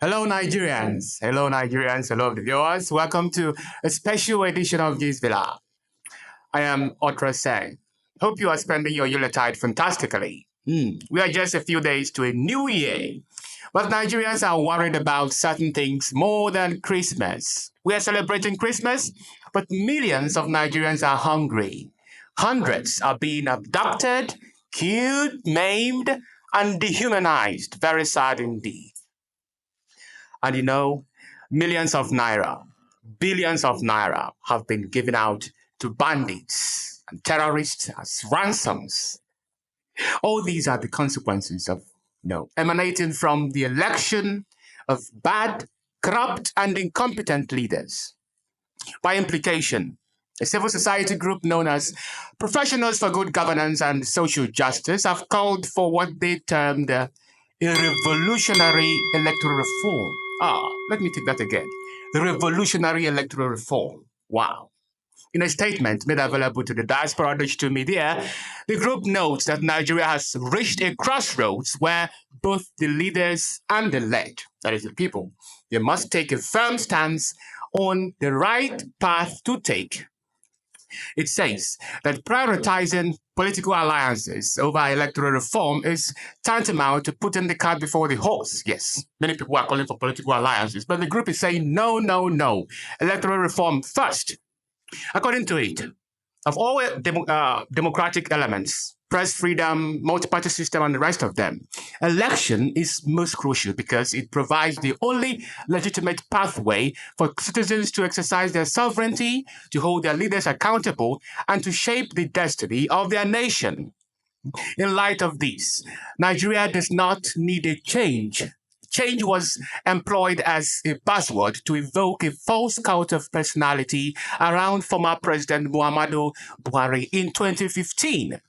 Hello, Nigerians. Hello, Nigerians. Hello, the viewers. Welcome to a special edition of this Villa. I am Otra Sang. Hope you are spending your Yuletide fantastically. We are just a few days to a new year, but Nigerians are worried about certain things more than Christmas. We are celebrating Christmas, but millions of Nigerians are hungry. Hundreds are being abducted, killed, maimed, and dehumanized. Very sad indeed. And millions of naira, billions of naira have been given out to bandits and terrorists as ransoms. All these are the consequences of, emanating from the election of bad, corrupt, and incompetent leaders. By implication, a civil society group known as Professionals for Good Governance and Social Justice have called for what they termed a revolutionary electoral reform. Let me take that again. The revolutionary electoral reform. Wow. In a statement made available to the diaspora digital media, the group notes that Nigeria has reached a crossroads where both the leaders and the led, that is the people, they must take a firm stance on the right path to take. It says that prioritizing political alliances over electoral reform is tantamount to putting the cart before the horse. Yes, many people are calling for political alliances, but the group is saying no, no, no. Electoral reform first. According to it, of all democratic elements, press freedom, multi-party system, and the rest of them, election is most crucial because it provides the only legitimate pathway for citizens to exercise their sovereignty, to hold their leaders accountable, and to shape the destiny of their nation. In light of this, Nigeria does not need a change. Change was employed as a buzzword to evoke a false cult of personality around former President Muhammadu Buhari in 2015.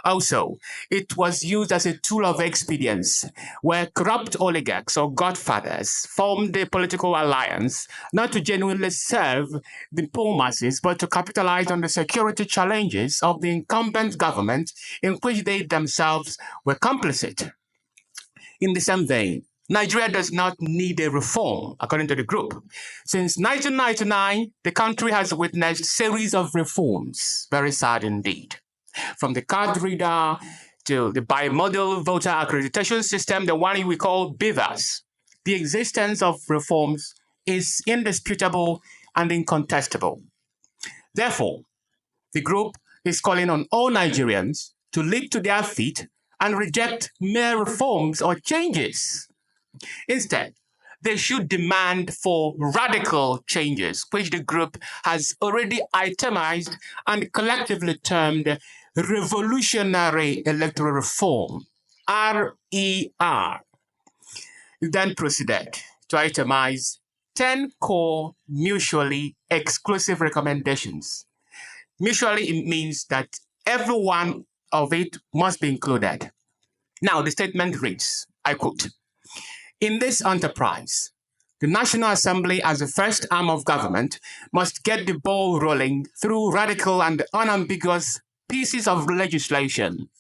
Also, it was used as a tool of expedience, where corrupt oligarchs or godfathers formed a political alliance not to genuinely serve the poor masses, but to capitalize on the security challenges of the incumbent government in which they themselves were complicit. In the same vein, Nigeria does not need a reform, according to the group. Since 1999, the country has witnessed a series of reforms. Very sad indeed. From the card reader to the bimodal voter accreditation system, the one we call BVAS. The existence of reforms is indisputable and incontestable. Therefore, the group is calling on all Nigerians to leap to their feet and reject mere reforms or changes. Instead, they should demand for radical changes, which the group has already itemized and collectively termed Revolutionary Electoral Reform, RER. It then proceeded to itemize 10 core mutually exclusive recommendations. Mutually, it means that every one of it must be included. Now, the statement reads, I quote, "In this enterprise, the National Assembly, as the first arm of government, must get the ball rolling through radical and unambiguous pieces of legislation.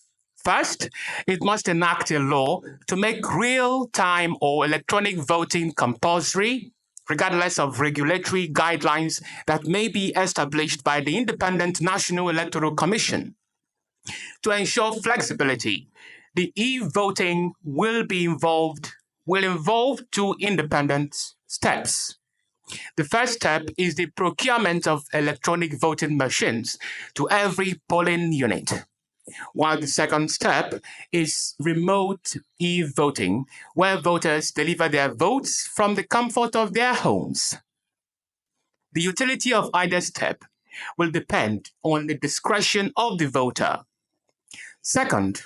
First, it must enact a law to make real-time or electronic voting compulsory, regardless of regulatory guidelines that may be established by the Independent National Electoral Commission. To ensure flexibility, the e-voting will involve two independent steps. The first step is the procurement of electronic voting machines to every polling unit, while the second step is remote e-voting, where voters deliver their votes from the comfort of their homes. The utility of either step will depend on the discretion of the voter. Second,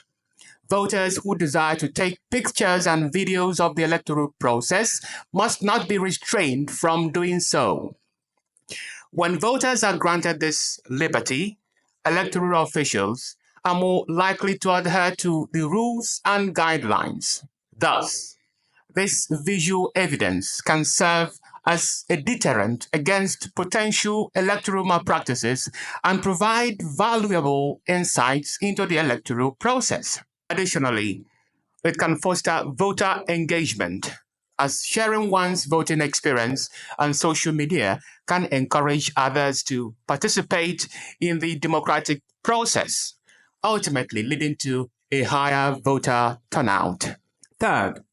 voters who desire to take pictures and videos of the electoral process must not be restrained from doing so. When voters are granted this liberty, electoral officials are more likely to adhere to the rules and guidelines. Thus, this visual evidence can serve as a deterrent against potential electoral malpractices and provide valuable insights into the electoral process. Additionally, it can foster voter engagement as sharing one's voting experience on social media can encourage others to participate in the democratic process, ultimately leading to a higher voter turnout. Third,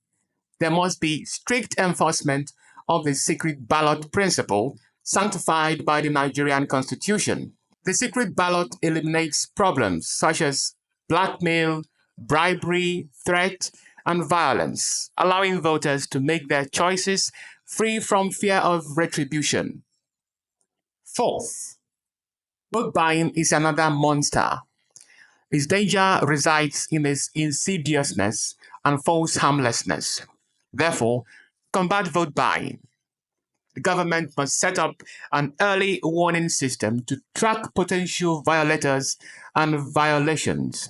there must be strict enforcement of the secret ballot principle sanctified by the Nigerian Constitution. The secret ballot eliminates problems such as blackmail, bribery, threat, and violence, allowing voters to make their choices free from fear of retribution. Fourth, vote buying is another monster. Its danger resides in its insidiousness and false harmlessness. Therefore, to combat vote buying, the government must set up an early warning system to track potential violators and violations.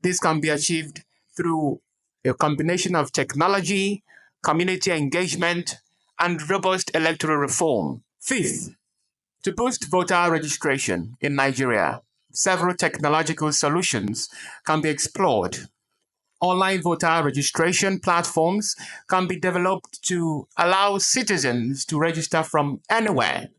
This can be achieved through a combination of technology, community engagement, and robust electoral reform. Fifth, to boost voter registration in Nigeria, several technological solutions can be explored. Online voter registration platforms can be developed to allow citizens to register from anywhere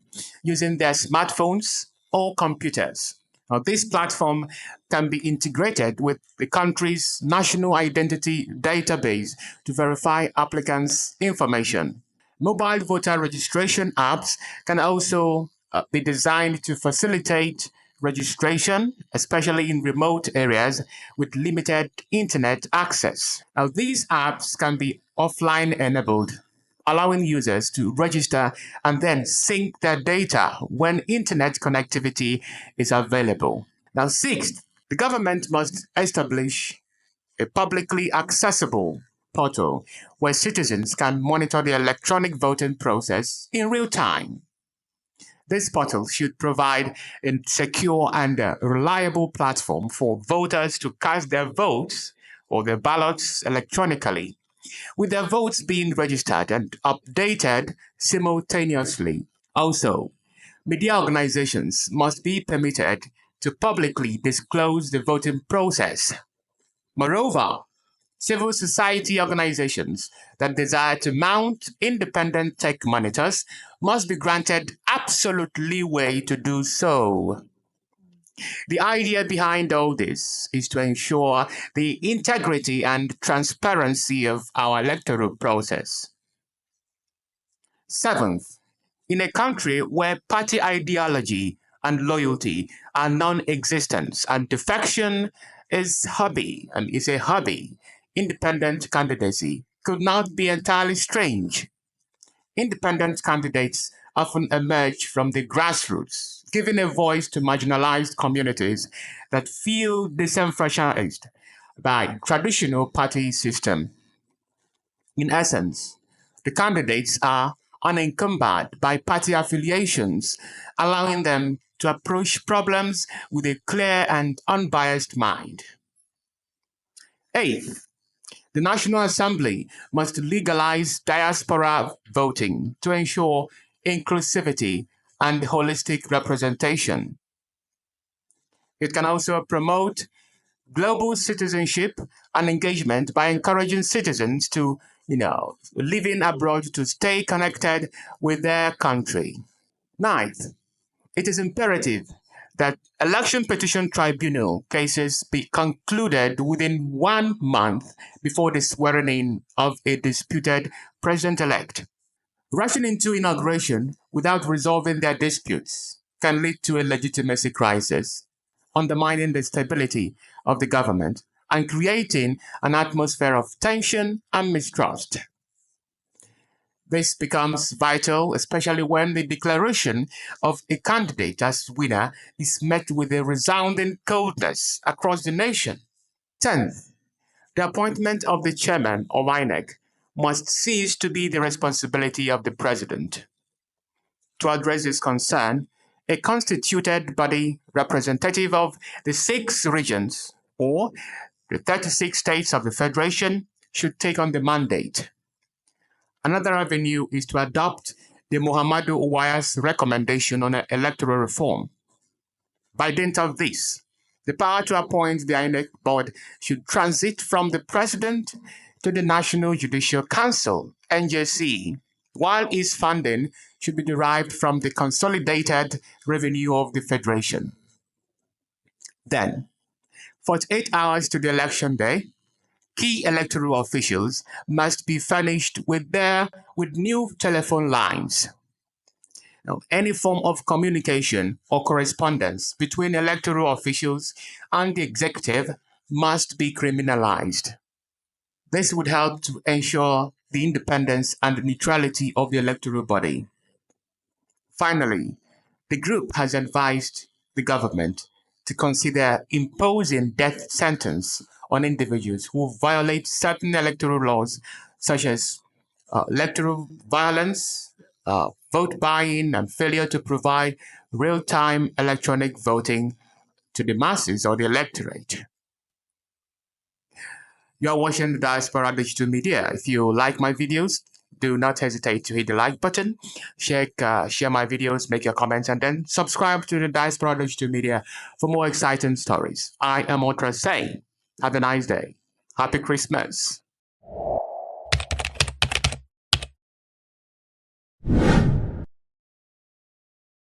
using their smartphones or computers. Now, this platform can be integrated with the country's national identity database to verify applicants' information. Mobile voter registration apps can also be designed to facilitate registration, especially in remote areas with limited internet access. Now, these apps can be offline enabled, allowing users to register and then sync their data when internet connectivity is available. Now, sixth, the government must establish a publicly accessible portal where citizens can monitor the electronic voting process in real time. This portal should provide a secure and reliable platform for voters to cast their votes or their ballots electronically, with their votes being registered and updated simultaneously. Also, media organizations must be permitted to publicly disclose the voting process. Moreover, civil society organizations that desire to mount independent tech monitors must be granted absolute leeway to do so. The idea behind all this is to ensure the integrity and transparency of our electoral process. Seventh, in a country where party ideology and loyalty are non-existent and defection is a hobby, independent candidacy could not be entirely strange. Independent candidates often emerge from the grassroots, giving a voice to marginalized communities that feel disenfranchised by traditional party system. In essence, the candidates are unencumbered by party affiliations, allowing them to approach problems with a clear and unbiased mind. Eighth, the National Assembly must legalize diaspora voting to ensure inclusivity and holistic representation. It can also promote global citizenship and engagement by encouraging citizens to, living abroad to stay connected with their country. Ninth, it is imperative that election petition tribunal cases be concluded within 1 month before the swearing in of a disputed president-elect. Rushing into inauguration without resolving their disputes can lead to a legitimacy crisis, undermining the stability of the government and creating an atmosphere of tension and mistrust. This becomes vital, especially when the declaration of a candidate as winner is met with a resounding coldness across the nation. 10th, the appointment of the chairman of INEC must cease to be the responsibility of the president. To address this concern, a constituted body representative of the 6 regions or the 36 states of the Federation should take on the mandate. Another avenue is to adopt the Muhammadu Uwaya's recommendation on electoral reform. By dint of this, the power to appoint the INEC board should transit from the president to the National Judicial Council, NJC, while its funding should be derived from the consolidated revenue of the Federation. Then, 48 hours to the election day, key electoral officials must be furnished with new telephone lines. Now, any form of communication or correspondence between electoral officials and the executive must be criminalized. This would help to ensure the independence and neutrality of the electoral body. Finally, the group has advised the government to consider imposing death sentence on individuals who violate certain electoral laws, such as electoral violence, vote buying, and failure to provide real-time electronic voting to the masses or the electorate. You're watching the Diaspora Digital Media. If you like my videos, do not hesitate to hit the like button, share my videos, make your comments, and then subscribe to the Diaspora Digital Media for more exciting stories. I am Otra saying, have a nice day. Happy Christmas.